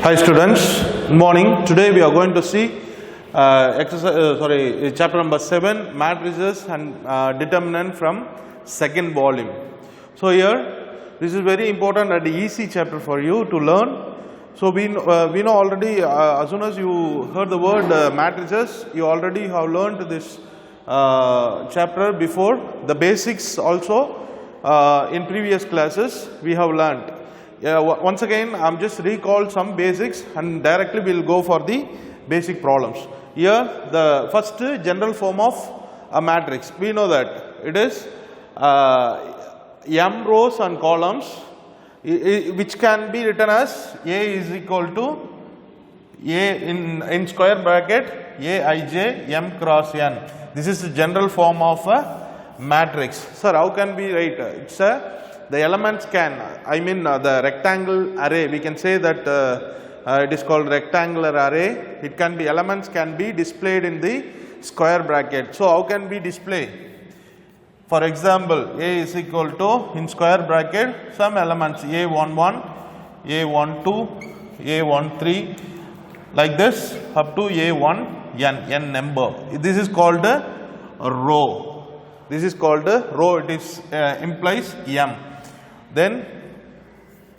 Hi students, good morning. Today we are going to see chapter number 7, matrices and determinant from second volume. So here, this is very important and easy chapter for you to learn. So we know already, as soon as you heard the word matrices, you already have learned this chapter before. The basics also in previous classes we have learned. Once again, I am just recall some basics and directly we will go for the basic problems. Here, the first general form of a matrix, we know that it is m rows and columns, which can be written as A is equal to A in square bracket Aij m cross n. This is the general form of a matrix. Sir, how can we write? It's the elements can, the rectangle array, we can say that it is called rectangular array. It can be, elements can be displayed in the square bracket. So how can we display? For example, A is equal to, in square bracket, some elements A11, A12, A13, like this up to A1n, n number. This is called a row. This is called a row, it is implies m. Then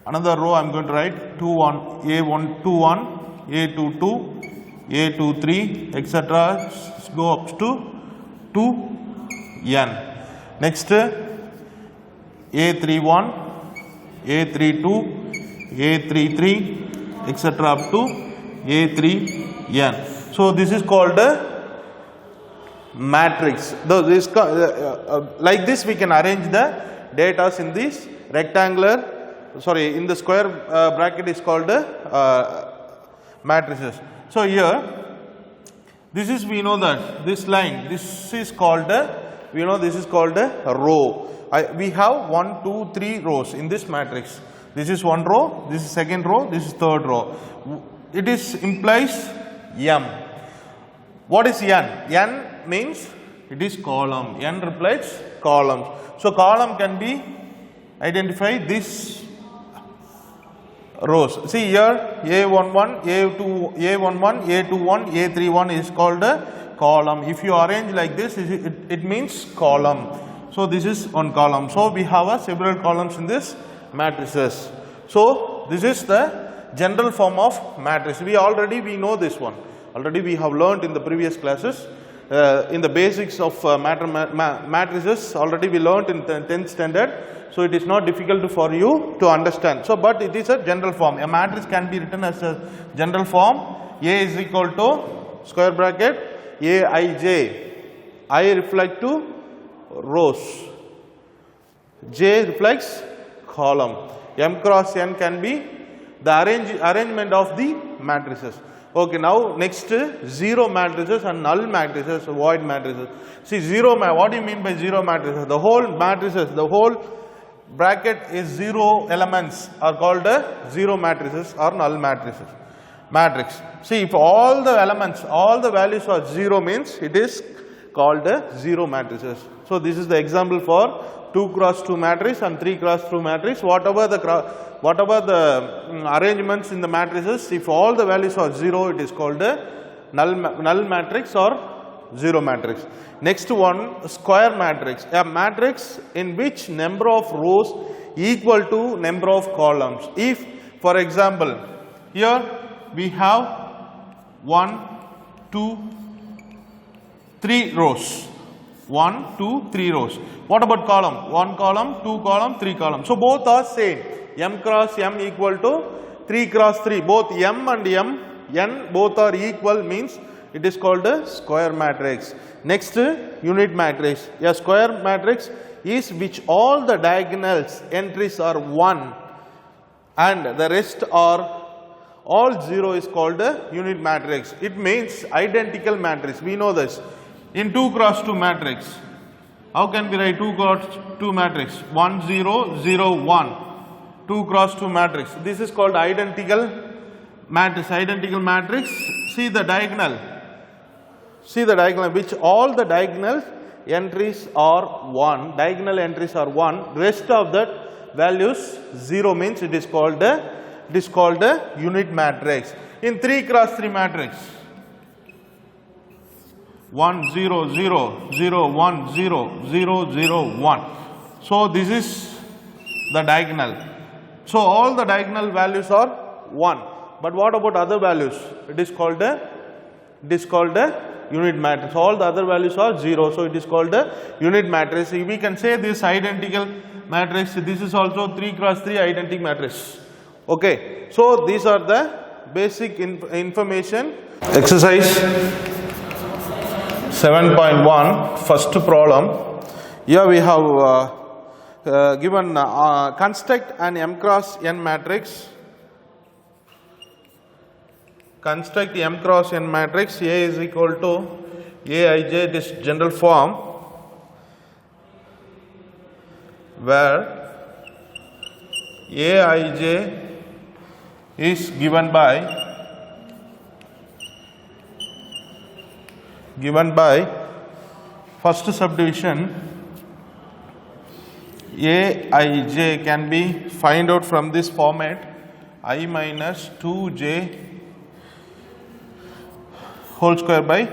another row I am going to write 21, A121, A22, A23, etc. go up to 2n. Next A31, A32, A33, etc. up to A3n. So this is called a matrix. Like this we can arrange the data in this rectangular, in the square bracket is called matrices. So here, this is, we know that this line, this is called this is called a row. We have 1, 2, 3 rows in this matrix. This is one row, this is second row, this is third row. It is implies m. What is n? N means it is column. N replies columns. So column can be identified this rows. See here A11, A2, A11, A21, A31 is called a column. If you arrange like this, it means column. So this is one column. So we have several columns in this matrices. So this is the general form of matrix. We know this one. Already we have learned in the previous classes. In the basics of matrices, already we learned in 10th standard. So it is not difficult for you to understand. So but it is a general form. A matrix can be written as a general form. A is equal to square bracket Aij. I reflect to rows. J reflects column. M cross n can be the arrangement of the matrices. Okay, now next zero matrices and null matrices, void matrices. See what do you mean by zero matrices? The whole matrices, the whole bracket is zero elements are called zero matrices or null matrices. Matrix. See, if all the elements, all the values are zero means it is called zero matrices. So this is the example for 2 cross 2 matrix and 3 cross 2 matrix. Whatever the arrangements in the matrices, if all the values are zero, it is called a null matrix or zero matrix. Next one, square matrix. A matrix in which number of rows equal to number of columns. If, for example, here we have 1, 2, 3 rows. 1, 2, 3 rows. What about column? 1 column, 2 column, 3 column. So both are same. M cross M equal to 3 cross 3. Both M and N both are equal means it is called a square matrix. Next, unit matrix. A square matrix is which all the diagonals entries are 1 and the rest are all 0 is called a unit matrix. It means identical matrix. We know this. In 2 cross 2 matrix, how can we write 2 cross 2 matrix? 1, 0, 0, 1. 2 cross 2 matrix. This is called identical matrix. Identical matrix. See the diagonal. See the diagonal, which all the diagonal entries are 1. Diagonal entries are 1. Rest of that values 0 means it is called a It is called a unit matrix. In 3 cross 3 matrix, 1 0 0 0 1 0 0 0 1. So this is the diagonal. So all the diagonal values are 1. But what about other values? It is called a unit matrix. All the other values are 0. So it is called a unit matrix. We can say this identical matrix. This is also 3 cross 3 identical matrix. Okay. So these are the basic information. Exercise 7.1, first problem. Here we have given construct an M cross N matrix. Construct M cross N matrix. A is equal to Aij, this general form, where Aij is given by first subdivision. Aij can be find out from this format: I minus 2j whole square by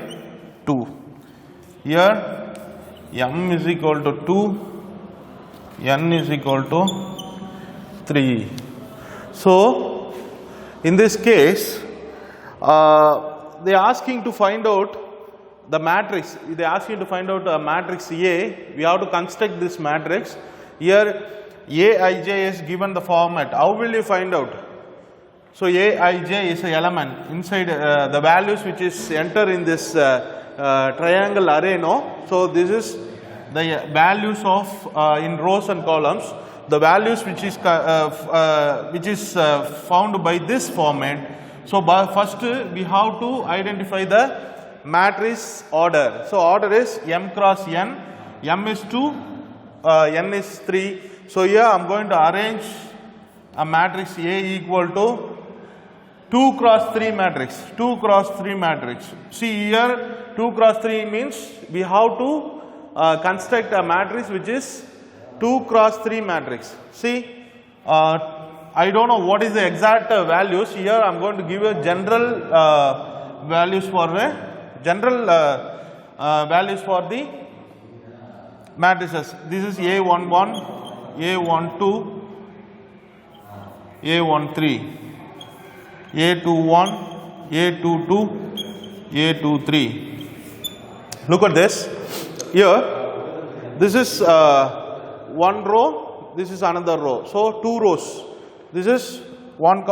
2. Here M is equal to 2, N is equal to 3. So in this case, they are asking to find out the matrix. They are asking to find out a matrix A. We have to construct this matrix. Here Aij is given the format. How will you find out? So Aij is an element inside the values which is enter in this triangle array. No? So this is the values of in rows and columns. The values which is found by this format. So first we have to identify the matrix order. So order is M cross N. M is 2, N is 3. So here I am going to arrange a matrix A equal to 2 cross 3 matrix. 2 cross 3 matrix. See here 2 cross 3 means we have to construct a matrix which is 2 cross 3 matrix. See, I don't know what is the exact values. Here I am going to give a general values for the matrices. This is A11, A12, A13, A21, A22, A23. Look at this. Here, this is one row, this is another row. So 2 rows. This is 1,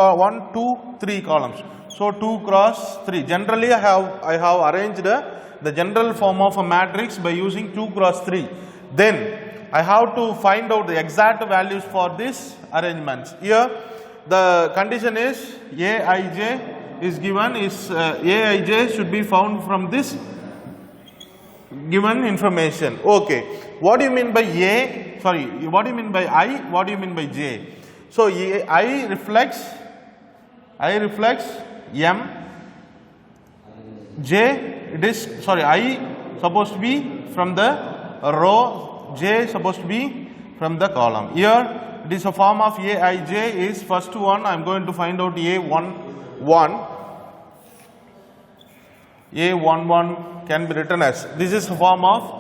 2, 3 columns. So 2 cross 3. Generally, I have arranged the general form of a matrix by using 2 cross 3. Then I have to find out the exact values for this arrangements. Here, the condition is Aij is given. Aij should be found from this given information. Okay. What do you mean by A? Sorry. What do you mean by I? What do you mean by J? So I reflects M. J, it is, sorry, I supposed to be from the row, J supposed to be from the column. Here it is a form of Aij is first one. I am going to find out A11. A11 can be written as, this is a form of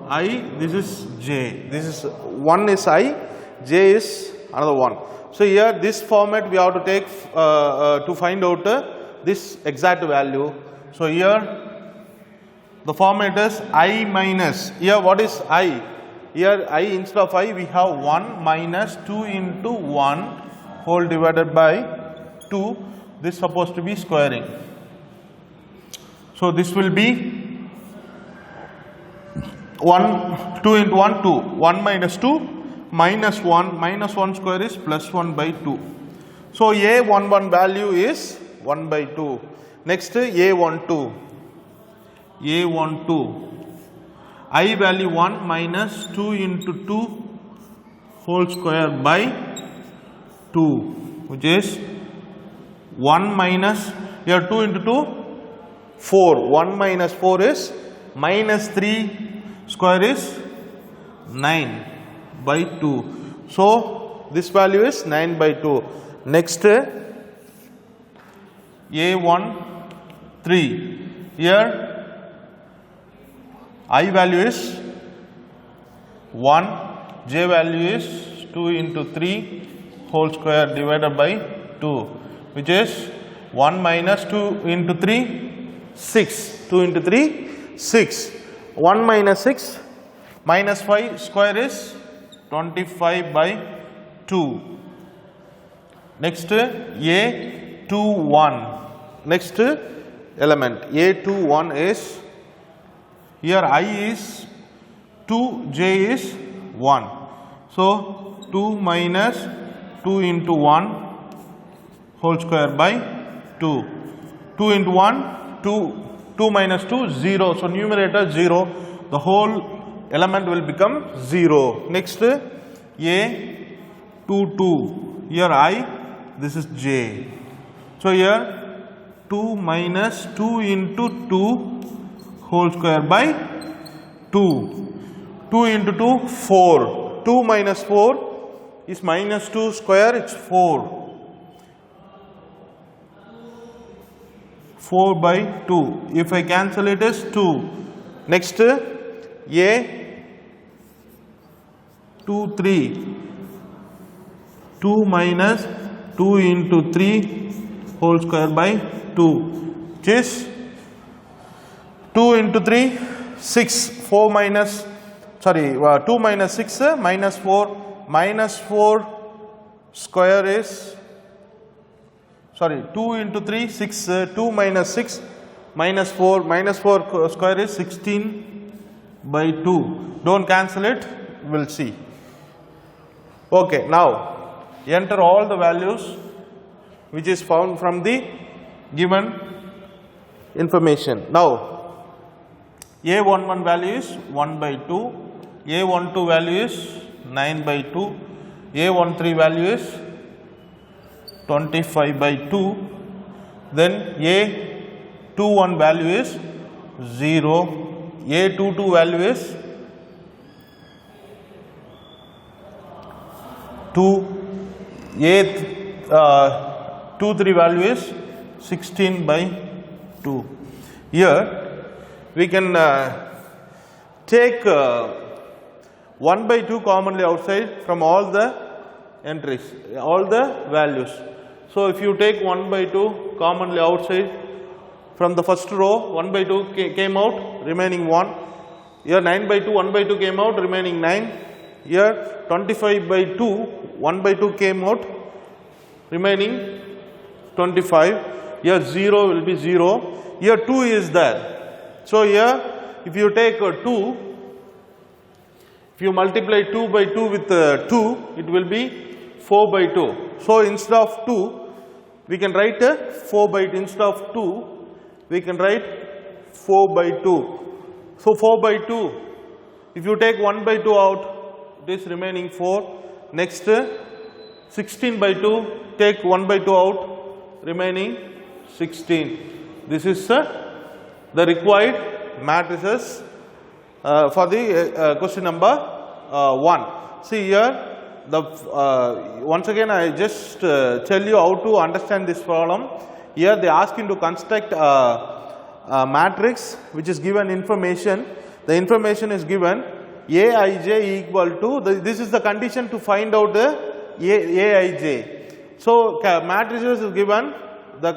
I, this is J. This is 1 is I, J is another one. So here this format we have to take to find out this exact value. So here the format is I minus. Here what is I? Here I instead of I we have 1 minus 2 into 1 whole divided by 2. This is supposed to be squaring. So this will be 1, 2 into 1, 2. 1 minus 2 minus 1 square is plus 1 by 2. So A11 value is 1 by 2. Next A12. I value 1 minus 2 into 2 whole square by 2, which is 1 minus, here 2 into 2, 4. 1 minus 4 is minus 3 square is 9 by 2. So this value is 9 by 2. Next A13. Here I value is 1, j value is 2 into 3 whole square divided by 2, which is 1 minus 2 into 3, 6. 2 into 3, 6. 1 minus 6 minus 5 square is 25 by 2. Next A21. Next element A21 is, here I is 2, j is 1. So 2 minus 2 into 1 whole square by 2. 2 into 1, 2. 2 minus 2, 0. So numerator 0. The whole element will become 0. Next A22. Here I, this is j. So here 2 minus 2 into 2 whole square by 2. 2 into 2, 4. 2 minus 4 is minus 2 square, it's 4. 4 by 2. If I cancel it is 2. Next A23. 2 minus 2 into 3 whole square by 2, which is 2 into 3, 6. 4 minus, sorry, 2 minus 6, minus 4. Minus 4 square is, sorry, 2 into 3, 6. 2 minus 6, minus 4. Minus 4 square is 16 by 2. Don't cancel it, we'll see. Okay, now enter all the values which is found from the given information. Now A11 value is 1 by 2, A12 value is 9 by 2, A13 value is 25 by 2, then A21 value is 0, A22 value is 2, A23 value is 16 by 2. Here we can take 1 by 2 commonly outside from all the entries, all the values. So if you take 1 by 2 commonly outside from the first row, 1 by 2 came out, remaining 1. Here 9 by 2, 1 by 2 came out, remaining 9. Here 25 by 2, 1 by 2 came out, remaining 25. Here 0 will be 0. Here 2 is there. So here if you take 2, if you multiply 2 by 2 with 2, it will be 4 by 2. So instead of 2, we can write 4 by 2. Instead of 2, we can write 4 by 2. So 4 by 2, if you take 1 by 2 out, it is remaining 4. Next 16 by 2, take 1 by 2 out, remaining 16. This is the required matrices for the question number 1. See here, the once again I just tell you how to understand this problem. Here they ask you to construct a matrix which is given information. The information is given Aij equal to, this is the condition to find out the Aij. So matrices is given, the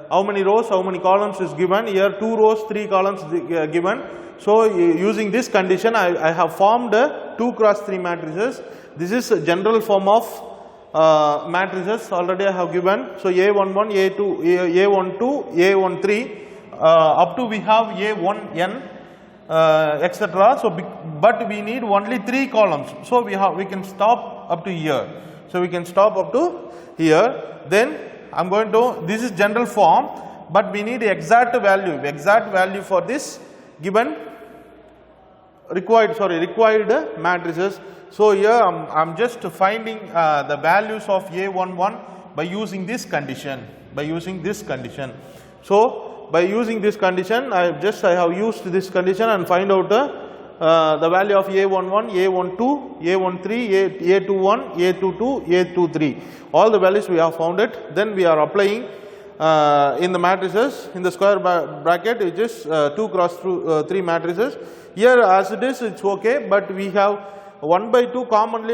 how many rows, how many columns is given. Here 2 rows, 3 columns given. So using this condition, I have formed 2 cross 3 matrices. This is a general form of matrices already I have given. So A11, A2, A12, A13, up to we have A1n, etc. So but we need only 3 columns. So we can stop up to here. So we can stop up to here. Then I am going to, this is general form, but we need exact value for this given required matrices. So here I am just finding the values of A11 by using this condition, So by using this condition, I have used this condition and find out the value of A11, A12, A13, A21, A22, A23. All the values we have found it. Then we are applying in the matrices, in the square bracket, which is 2 cross 3 matrices. Here as it is, it's okay, but we have 1 by 2 common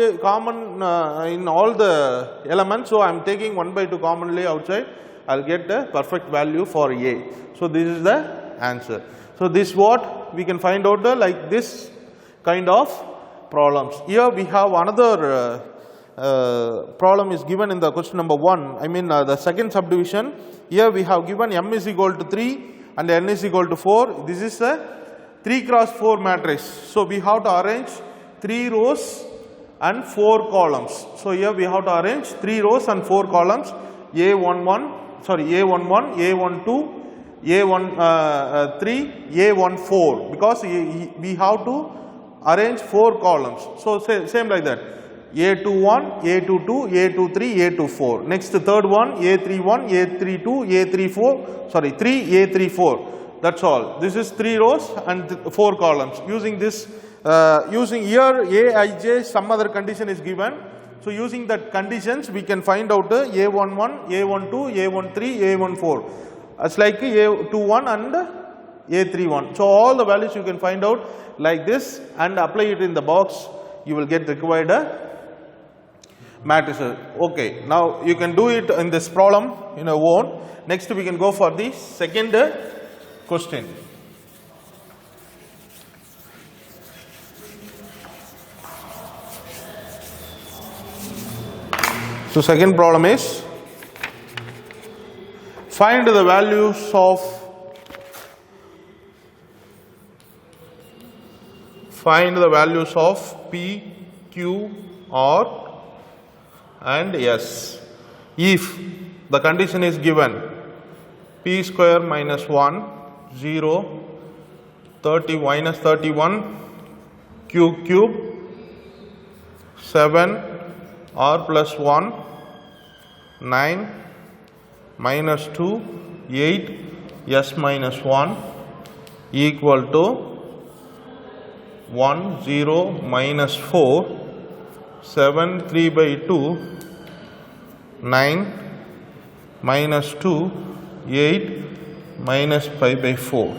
in all the elements. So I am taking 1 by 2 commonly outside. I will get the perfect value for A. So this is the answer. So this what we can find out like this kind of problems. Here we have another problem is given in the question number 1. I mean the second subdivision. Here we have given m is equal to 3 and n is equal to 4. This is a 3 cross 4 matrix. So we have to arrange 3 rows and 4 columns. So here we have to arrange 3 rows and 4 columns. A11, A12, A13, A14, because we have to arrange 4 columns. So same like that. A21, A22, A23, A24. Next third one, A31, A32, A34, sorry 3, A34. That's all. This is 3 rows and 4 columns. Using this, using here Aij, some other condition is given. So using that conditions, we can find out A11, A12, A13, A14. It's like A21 and A31. So all the values you can find out like this and apply it in the box. You will get required matrices. Okay, now you can do it in this problem in your own. Next we can go for the second question. So second problem is find the values of P, Q, R and S if the condition is given P square minus 1, 0, 30 minus 31, Q cube, 7, R plus 1, 9, minus 2, 8, S minus 1 equal to 1, 0, minus 4, 7, 3 by 2, 9, minus 2, 8, minus 5 by 4.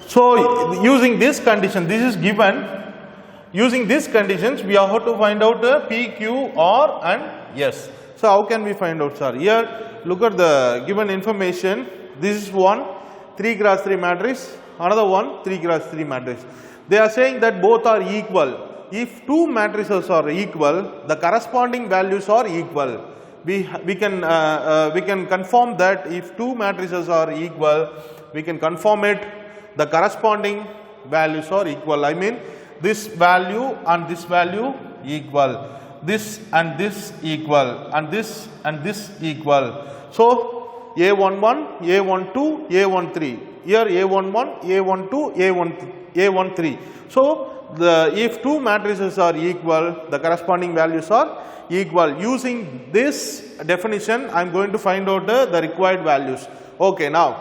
So using this condition, this is given. Using these conditions, we have to find out P, Q, R and S. So how can we find out, sir? Here, look at the given information. This is one 3 cross 3 matrix, another one 3 cross 3 matrix. They are saying that both are equal. If two matrices are equal, the corresponding values are equal. We can confirm that if two matrices are equal, we can confirm it. The corresponding values are equal. I mean, this value and this value equal, this and this equal, and this equal. So A11, A12, A13. Here A11, A12, A13. So if two matrices are equal, the corresponding values are equal. Using this definition, I am going to find out the required values. Okay, now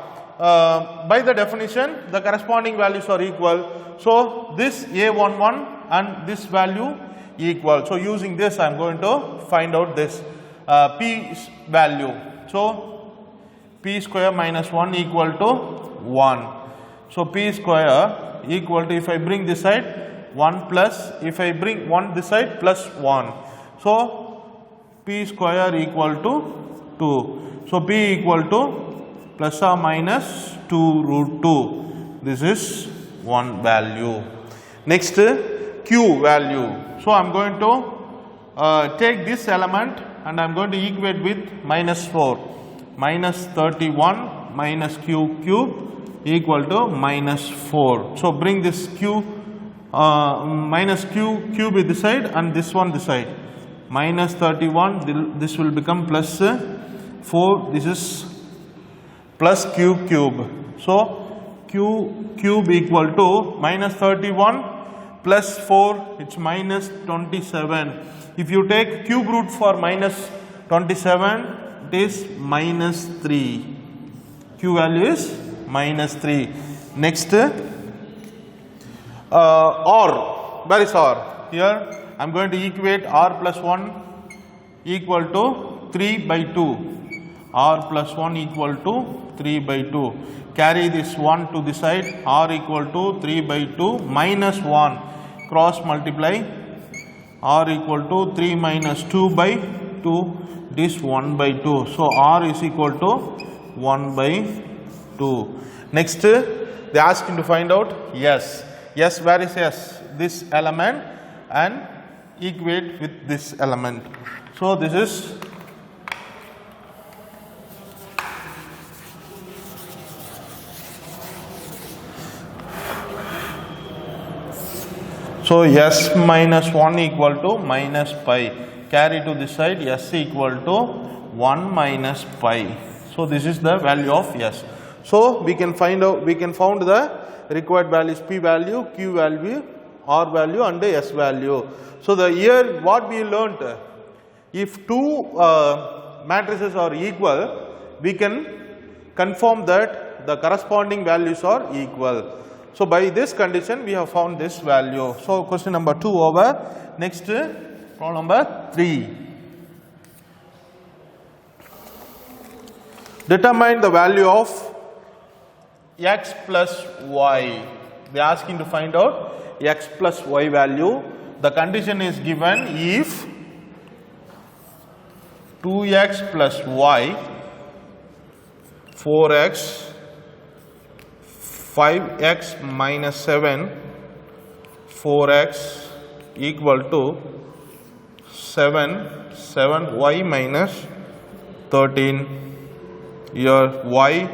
by the definition, the corresponding values are equal. So this A11 and this value equal. So using this, I am going to find out this P value. So P square minus 1 equal to 1. So P square equal to, if I bring this side, 1 plus, if I bring 1 this side, plus 1. So P square equal to 2. So P equal to plus or minus 2 root 2. This is one value. Next, Q value. So I am going to take this element and I am going to equate with minus 4. Minus 31 minus Q cube equal to minus 4. So bring this Q minus Q cube this side and this one this side. Minus 31, this will become plus 4. This is plus Q cube. So Q cube equal to minus 31 plus 4, it's minus 27. If you take cube root for minus 27, it is minus 3. Q value is minus 3. Next, R. Where is R? Here I am going to equate R plus 1 equal to 3 by 2. r plus 1 equal to 3 by 2. Carry this 1 to the side, r equal to 3 by 2 minus 1. Cross multiply, r equal to 3 minus 2 by 2, this 1 by 2. So, r is equal to 1 by 2. Next, they ask him to find out s. S, where is s? This element, and equate with this element. So, this is so s minus 1 equal to minus pi. Carry to this side, s equal to 1 minus pi. So, this is the value of s. So, we can find the required values, p value, q value, r value and s value. So, here what we learnt, if two matrices are equal, we can confirm that the corresponding values are equal. So, by this condition we have found this value. So, question number 2 over. Next, problem number 3. Determine the value of x plus y. They are asking to find out x plus y value. The condition is given if 2x plus y, 4x, 5x minus 7, 4x equal to 7y minus 13. Here y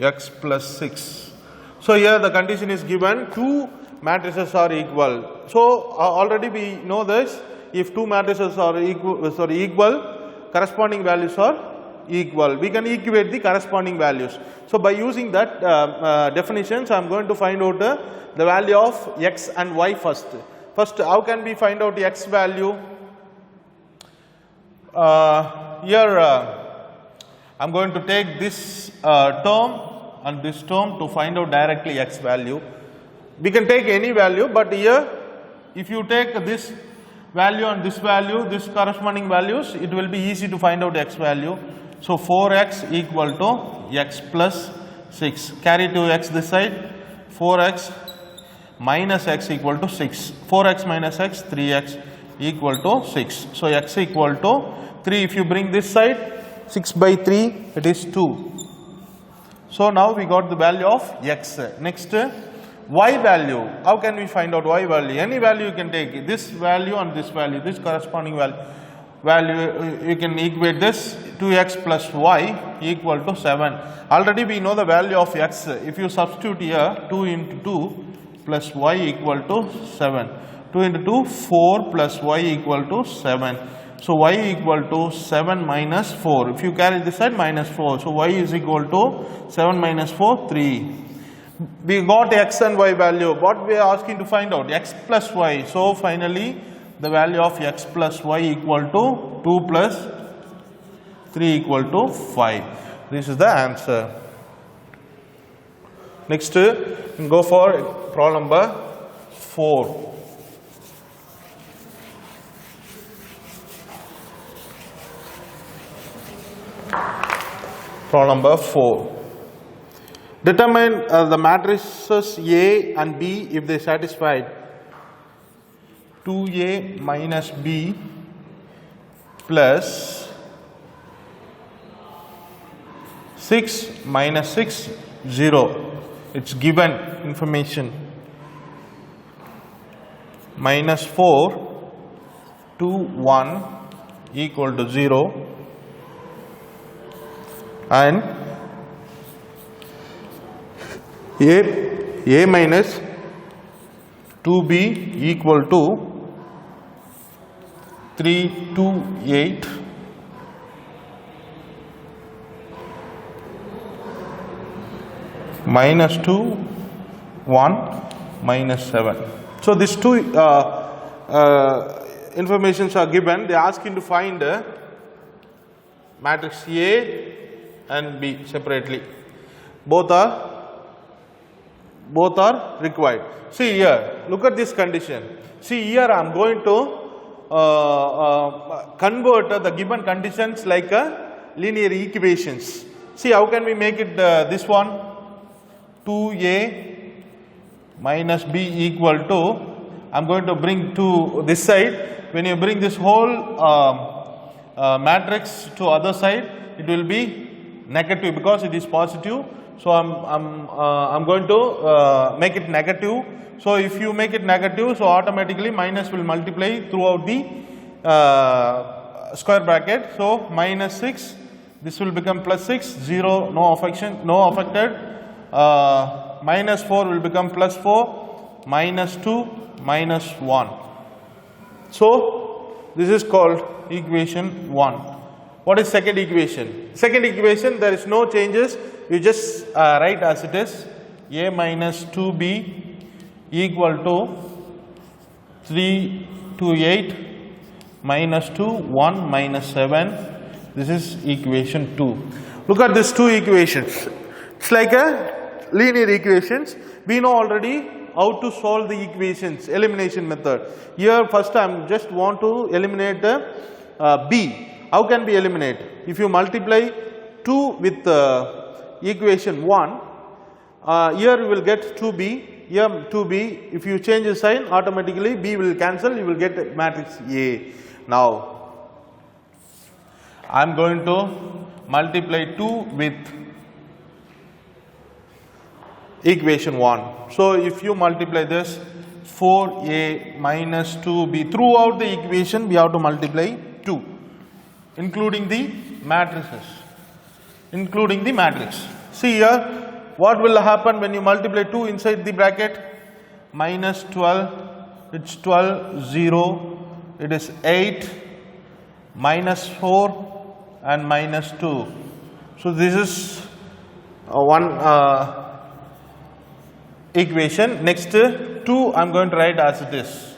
x plus 6. So, here the condition is given, two matrices are equal. So, already we know this, if two matrices are equal, corresponding values are equal. We can equate the corresponding values. So, by using that definitions, I am going to find out the value of x and y first. First, how can we find out the x value? Here I am going to take this term and this term to find out directly x value. We can take any value, but here if you take this value and this value, this corresponding values, it will be easy to find out x value. So, 4x equal to x plus 6. Carry to x this side, 4x minus x equal to 6. 4x minus x, 3x equal to 6. So, x equal to 3. If you bring this side, 6 by 3, it is 2. So, now we got the value of x. Next, y value. How can we find out y value? Any value you can take, this value and this value, this corresponding value you can equate this, 2x plus y equal to 7. Already we know the value of x. If you substitute here, 2 into 2 plus y equal to 7. 2 into 2, 4 plus y equal to 7. So, y equal to 7 minus 4. If you carry this side, minus 4. So, y is equal to 7 minus 4, 3. We got x and y value. What we are asking to find out? X plus y. So, finally, the value of x plus y equal to 2 plus 3 equal to 5. This is the answer. Next, go for problem number 4. Problem number 4. Determine the matrices A and B if they satisfied 2A minus B plus 6 minus 6, 0. It's given information. Minus 4, 2, 1 equal to 0. And A minus 2B equal to 3, 2, 8 minus 2, 1 minus 7. So, these two informations are given. They ask you to find matrix A and B separately. Both are required. See here, look at this condition. See here, I am going to convert the given conditions like a linear equations. See, how can we make it this one? 2a minus b equal to, I'm going to bring to this side. When you bring this whole matrix to other side, it will be negative because it is positive. So I'm going to make it negative. So if you make it negative, so automatically minus will multiply throughout the square bracket. So minus 6, this will become plus 6, 0, no affected. Minus 4 will become plus 4, minus 2, minus 1. So this is called equation 1. What is second equation? Second equation, there is no changes. You just write as it is. A minus 2b equal to 3 to 8 minus 2, 1 minus 7. This is equation 2. Look at these two equations. It's like a linear equations. We know already how to solve the equations, elimination method. Here first I just want to eliminate b. How can we eliminate? If you multiply 2 with equation 1, here you will get 2b. Here 2b, if you change the sign, automatically b will cancel, you will get matrix A. Now, I am going to multiply 2 with equation 1. So, if you multiply this 4a minus 2b, throughout the equation we have to multiply 2, including the matrices, including the matrix. See here, what will happen when you multiply 2 inside the bracket? Minus 12, it's 12, 0, it is 8, minus 4 and minus 2. So this is one equation. Next 2 I am going to write as it is.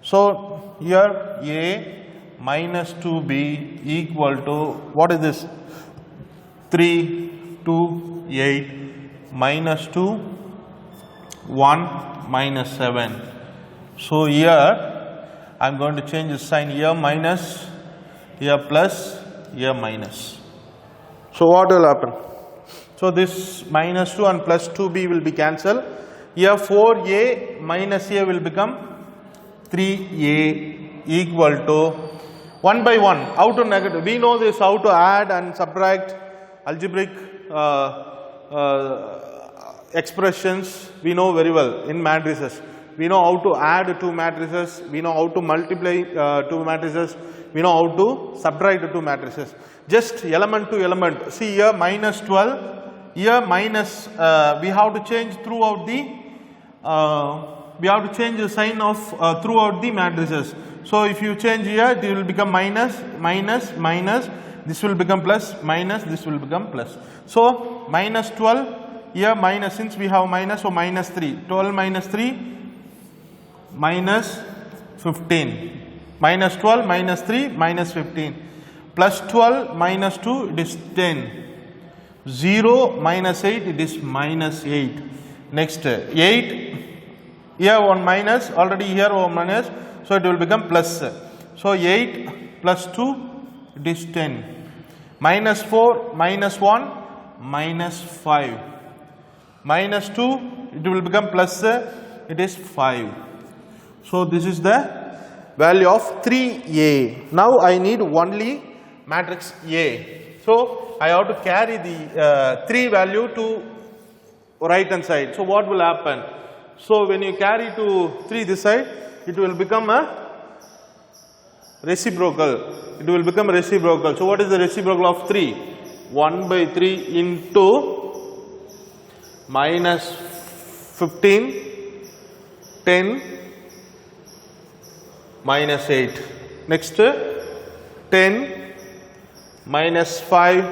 So here a minus 2b equal to, what is this? 3, 2, 8 minus 2, 1 minus 7. So here I am going to change the sign, here minus, here plus, here minus. So what will happen? So this minus 2 and plus 2b will be cancelled. Here 4a minus a will become 3a equal to 1 by 1. How to negative? We know this, how to add and subtract, algebraic expressions we know very well in matrices. We know how to add two matrices, we know how to multiply two matrices, we know how to subtract two matrices. Just element to element. See here minus 12, here minus, we have to change throughout the, we have to change the sign of throughout the matrices. So if you change here, it will become minus, minus, minus, this will become plus, minus, this will become plus. So minus 12, here minus, since we have minus, so minus 3, 12 minus 3, minus 15, minus 12 minus 3, minus 15, plus 12 minus 2, it is 10, 0 minus 8, it is minus 8. Next 8, here one minus, already here one minus, so it will become plus. So 8 plus 2, it is 10, minus 4, minus 1, minus 5, minus 2, it will become plus, it is 5. So this is the value of 3a. Now I need only matrix A. So I have to carry the 3 value to right hand side. So what will happen? So when you carry to 3 this side, it will become a reciprocal. It will become reciprocal. So what is the reciprocal of 3? 1 by 3 into minus 15, 10, minus 8. Next 10, minus 5,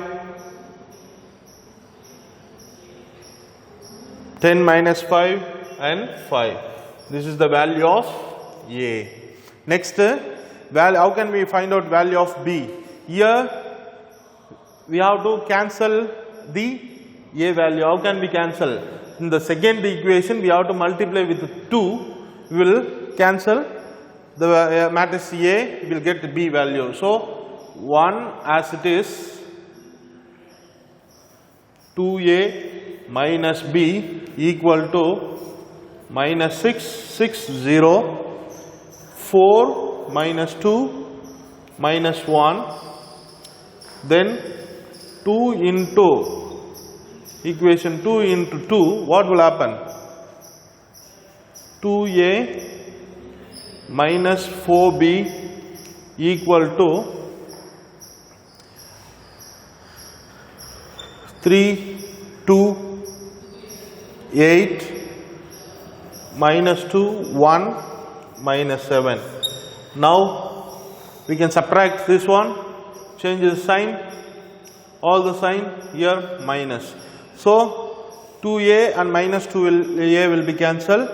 10 minus 5 and 5. This is the value of A. Next value, how can we find out value of B? Here we have to cancel the A value. How can we cancel? In the second equation we have to multiply with 2. We will cancel the matrix A, we will get the B value. So 1 as it is, 2a minus b equal to minus 6, 6, 0, 4 minus 2 minus 1, then 2 into equation 2 into 2, what will happen? 2a minus 4b equal to 3, 2, 8, minus 2, 1, minus 7. Now we can subtract this one, change the sign, all the sign here minus. So 2a and minus 2a will be cancelled.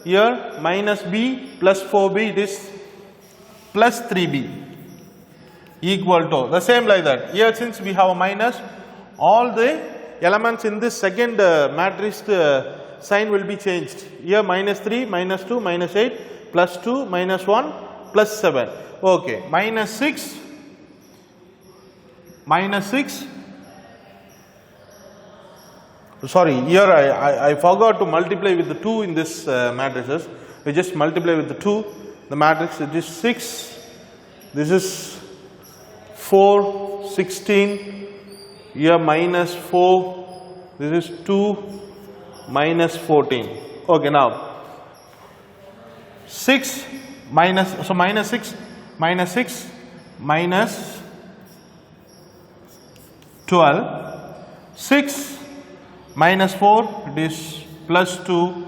Here minus b plus 4b, it is plus 3b equal to the same like that. Here since we have a minus, all the elements in this second matrix sign will be changed. Here minus 3, minus 2, minus 8, plus 2, minus 1, plus 7. Okay, minus 6, sorry, here I forgot to multiply with the 2 in this matrices. We just multiply with the 2. The matrix it is 6, this is 4, 16, here minus 4, this is 2, minus 14. Okay, now 6 minus, so minus 6, minus 12, 6 minus 4, it is plus 2,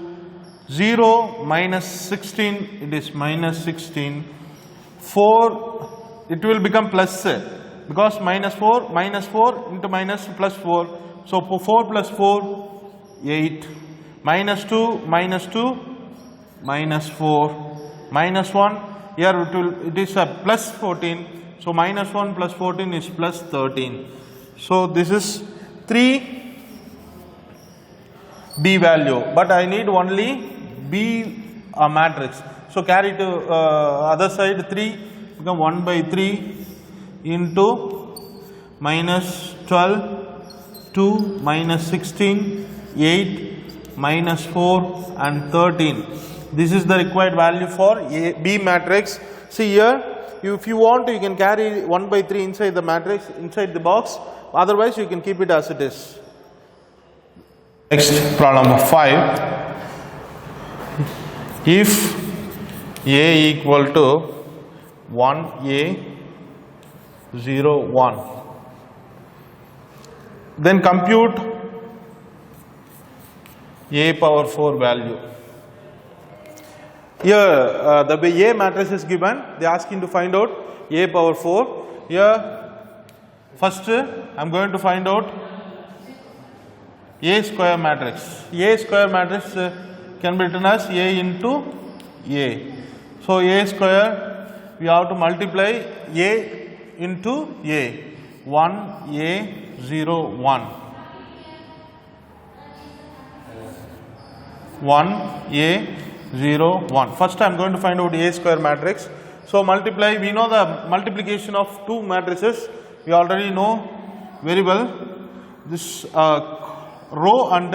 0 minus 16, it is minus 16, 4, it will become plus because minus 4 into minus plus 4, so 4 plus 4, 8, minus 2, minus 4, minus 1, here it is a plus 14, so minus 1 plus 14 is plus 13. So this is 3 b value, but I need only b matrix. So carry to other side, 3 become 1 by 3 into minus 12, 2 minus 16, 8 minus 4 and 13. This is the required value for B matrix. See here, if you want you can carry 1 by 3 inside the matrix, inside the box, otherwise you can keep it as it is. Next, problem number 5. If A equal to 1A 0 1, then compute A power 4 value. Here the A matrix is given, they are asking to find out A power 4. Here first I am going to find out A square matrix. A square matrix can be written as A into A. So A square, we have to multiply A into A. 1A 0 1. 1A 0 1. First I am going to find out A square matrix. So multiply, we know the multiplication of two matrices, we already know very well. This row and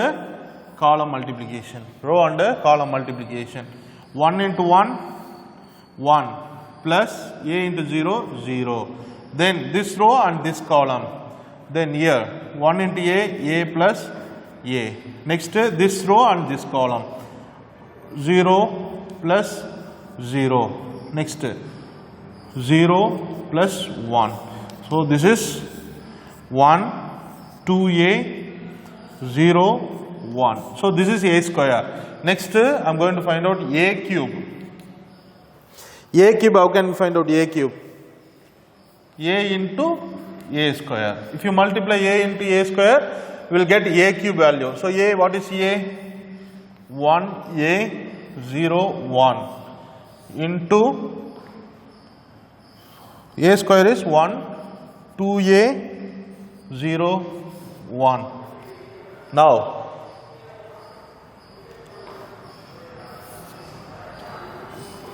column multiplication. Row and column multiplication. 1 into 1, 1 plus A into 0, 0. Then this row and this column. Then here 1 into A plus A. Next this row and this column. 0 plus 0. Next 0 plus 1. So this is 1, 2A, 0, 1. So this is A square. Next I am going to find out A cube. A cube, how can we find out A cube? A into A square. If you multiply A into A square, we will get A cube value. So A, what is A? 1A 0 1 into A square is 1, 2A 0 1. Now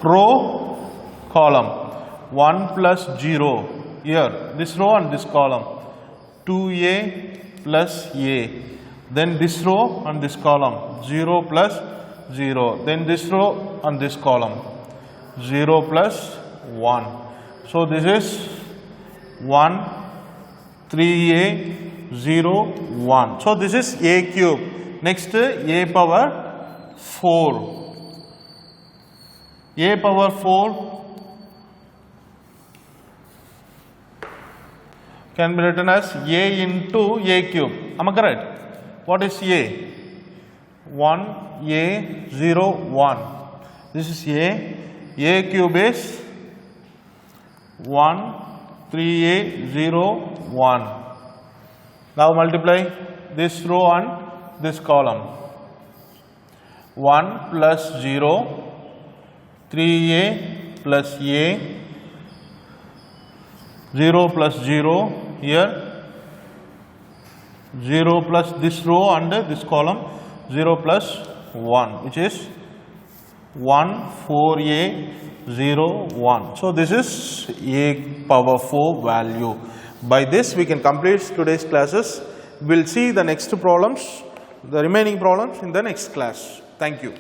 row column 1 plus 0, here this row and this column 2A plus A. then this row and this column 0 plus 0, then this row and this column 0 plus 1. So this is 1 3a 0 1. So this is a cube. Next a power 4. A power 4 can be written as a into a cube. Am I correct? What is a? 1a 0 1. This is a. A cube is 1 3a 0 1. Now multiply this row and this column. 1 plus 0 3a plus a 0 plus 0 here 0 plus this row and this column 0 plus 1, which is 1 4a 0 1. So this is a power 4 value. By this we can complete today's classes. We will see the next problems, the remaining problems in the next class. Thank you.